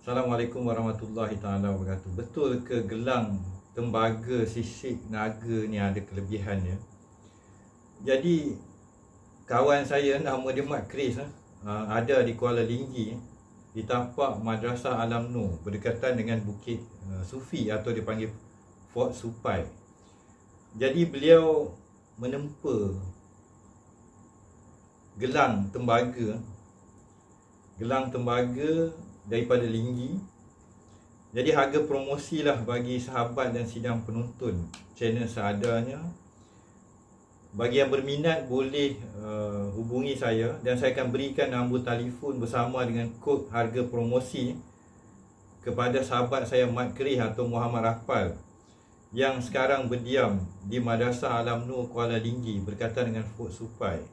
Assalamualaikum warahmatullahi taala wabarakatuh. Betul ke gelang tembaga sisik naga ni ada kelebihannya? Jadi kawan saya nama dia Mat Chris ada di Kuala Linggi, di tapak Madrasah Alam Nur berdekatan dengan Bukit Sufi atau dipanggil Fort Supai. Jadi beliau menempa gelang tembaga daripada Linggi. Jadi harga promosi lah bagi sahabat dan sidang penonton channel seadanya. Bagi yang berminat boleh hubungi saya dan saya akan berikan nombor telefon bersama dengan kod harga promosi kepada sahabat saya Mat Chris atau Muhammad Rafal yang sekarang berdiam di Madrasah Alam Nur Kuala Linggi berdekatan dengan Fort Supai.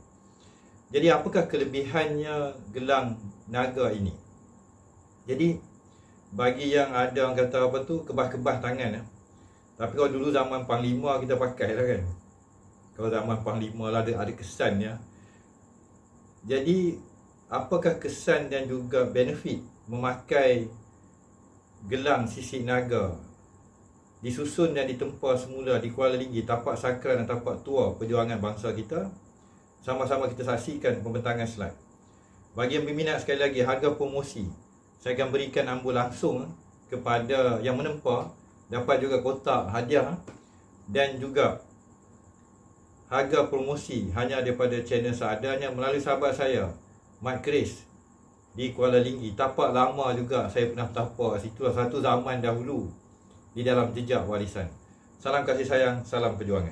Jadi apakah kelebihannya gelang naga ini? Jadi bagi yang ada orang kata kebas-kebas tangan tapi kalau dulu zaman Panglima kita pakai lah kan. Kalau zaman Panglima lah ada kesannya. Jadi apakah kesan dan juga benefit memakai gelang sisik naga disusun dan ditempa semula di Kuala Linggi, tapak sakral dan tapak tua perjuangan bangsa kita? Sama-sama kita saksikan pembentangan slide. Bagi yang berminat, sekali lagi harga promosi saya akan berikan nombor langsung kepada yang menempa, dapat juga kotak hadiah dan juga harga promosi hanya daripada channel seadanya melalui sahabat saya Mat Chris di Kuala Linggi. Tapak lama juga saya pernah tapak situ satu zaman dahulu di dalam jejak warisan. Salam kasih sayang, salam perjuangan.